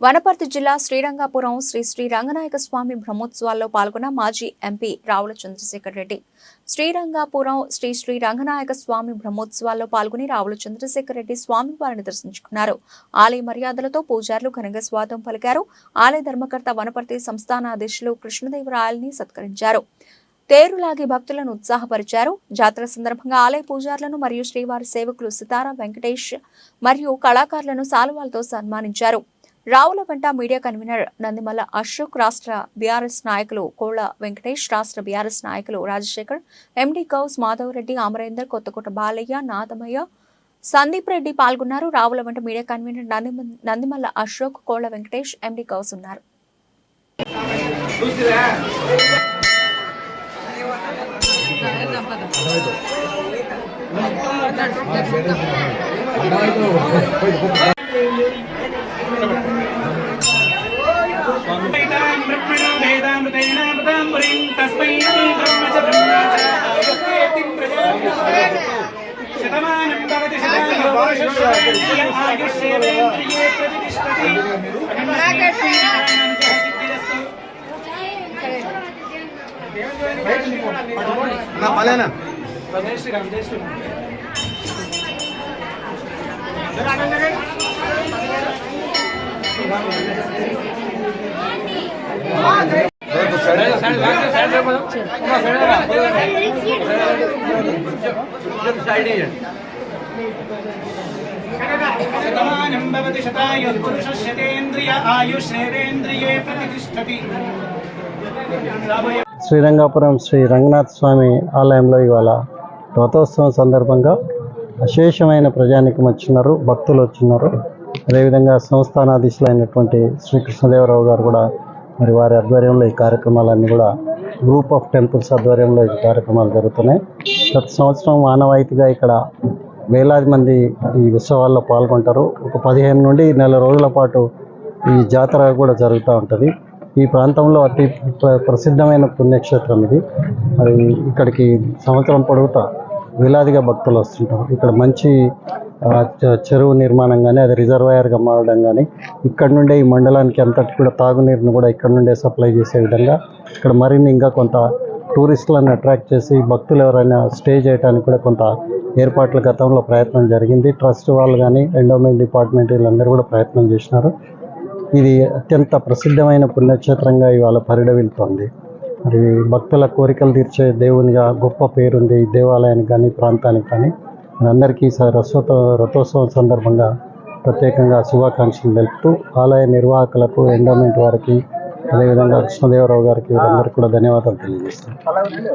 వనపర్తి జిల్లా శ్రీరంగపురం శ్రీ రంగనాయక స్వామి బ్రహ్మోత్సవాల్లో పాల్గొన్న మాజీ ఎంపీ రావుల చంద్రశేఖర్ రెడ్డి శ్రీరంగపురం శ్రీ రంగనాయక స్వామి బ్రహ్మోత్సవాల్లో పాల్గొని రావుల చంద్రశేఖర్ రెడ్డి స్వామివారిని దర్శించుకున్నారు. ఆలయ మర్యాదలతో పూజారులు ఘనంగా స్వాగతం పలికారు. ఆలయ ధర్మకర్త వనపర్తి సంస్థానాధీశులు కృష్ణదేవరాయల్ని సత్కరించారు. తేరులాగి భక్తులను ఉత్సాహపరిచారు. జాతర సందర్భంగా ఆలయ పూజారులను మరియు శ్రీవారి సేవకులు సితారా వెంకటేష్ మరియు కళాకారులను శాలువాలతో సన్మానించారు. రావుల వెంట మీడియా కన్వీనర్ నందిమల్ల అశోక్, రాష్ట్ర బీఆర్ఎస్ నాయకులు కోళ్ల వెంకటేష్, రాష్ట్ర బీఆర్ఎస్ నాయకులు రాజశేఖర్, ఎండి గౌస్, మాధవ్ రెడ్డి, అమరేందర్, కొత్తకోట బాలయ్య, నాదమయ్య, సందీప్ రెడ్డి పాల్గొన్నారు. రావుల వెంట మీడియా కన్వీనర్ నందిమల్ల అశోక్, కోళ్ల వెంకటేష్, ఎండి గౌస్ ఉన్నారు. శ్రీరంగపురం శ్రీ రంగనాథ స్వామి ఆలయంలో ఇవాళ రథోత్సవం సందర్భంగా అశేషమైన ప్రజానికం వచ్చినారు, భక్తులు వచ్చినారు. అదేవిధంగా సంస్థానాధీశులైనటువంటి శ్రీ కృష్ణదేవరావు గారు కూడా మరి వారి ఆధ్వర్యంలో ఈ కార్యక్రమాలన్నీ కూడా గ్రూప్ ఆఫ్ టెంపుల్స్ ఆధ్వర్యంలో ఈ కార్యక్రమాలు జరుగుతున్నాయి. గత సంవత్సరం ఆనవాయితీగా ఇక్కడ వేలాది మంది ఈ ఉత్సవాల్లో పాల్గొంటారు. ఒక 15 నుండి నెల రోజుల పాటు ఈ జాతర కూడా జరుగుతూ ఉంటుంది. ఈ ప్రాంతంలో అతి ప్రసిద్ధమైన పుణ్యక్షేత్రం ఇది. మరి ఇక్కడికి సంవత్సరం పొడుగుతా వేలాదిగా భక్తులు వస్తుంటారు. ఇక్కడ మంచి చెరువు నిర్మాణం కానీ, అది రిజర్వాయర్గా మారడం కానీ, ఇక్కడ నుండే ఈ మండలానికి అంతటి కూడా తాగునీరును కూడా ఇక్కడ నుండే సప్లై చేసే విధంగా ఇక్కడ మరిన్ని ఇంకా కొంత టూరిస్టులను అట్రాక్ట్ చేసి భక్తులు ఎవరైనా స్టే చేయడానికి కూడా కొంత ఏర్పాట్ల గతంలో ప్రయత్నం జరిగింది. ట్రస్ట్ వాళ్ళు కానీ, ఎండోమెంట్ డిపార్ట్మెంట్ వీళ్ళందరూ కూడా ప్రయత్నం చేసినారు. ఇది అత్యంత ప్రసిద్ధమైన పుణ్యక్షేత్రంగా ఇవాళ పరిడవిల్తోంది. మరి భక్తుల కోరికలు తీర్చే దేవునిగా గొప్ప పేరుంది ఈ దేవాలయానికి కానీ, ప్రాంతానికి కానీ. అందరికీ రథోత్సవం సందర్భంగా ప్రత్యేకంగా శుభాకాంక్షలు తెలుపుతూ ఆలయ నిర్వాహకులకు, ఎండోమెంట్ వారికి, అదేవిధంగా కృష్ణదేవరావు గారికి వీరందరికీ కూడా ధన్యవాదాలు తెలియజేస్తాను.